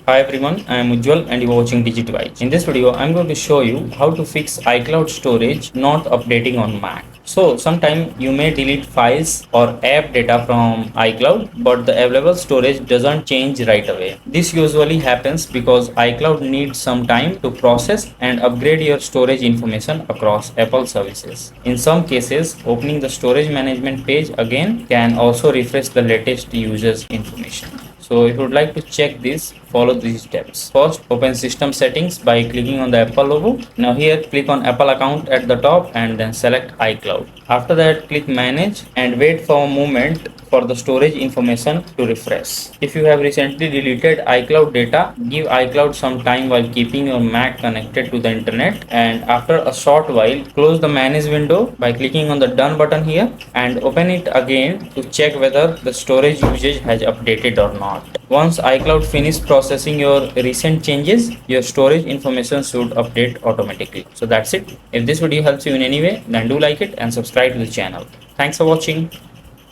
Hi everyone, I am Ujjwal and you are watching DigiTwise. In this video, I am going to show you how to fix iCloud storage not updating on Mac. So sometimes you may delete files or app data from iCloud, but the available storage doesn't change right away. This usually happens because iCloud needs some time to process and upgrade your storage information across Apple services. In some cases, opening the storage management page again can also refresh the latest users information. So if you would like to check this, follow these steps. First, open system settings by clicking on the Apple logo. Now here, click on Apple account at the top and then select iCloud. After that, click manage and wait for a moment for the storage information to refresh. If you have recently deleted iCloud data, give iCloud some time while keeping your Mac connected to the internet, and after a short while, close the manage window by clicking on the done button here and open it again to check whether the storage usage has updated or not. Once iCloud finishes processing your recent changes, your storage information should update automatically. So that's it. If this video helps you in any way, then do like it and subscribe to the channel. Thanks for watching.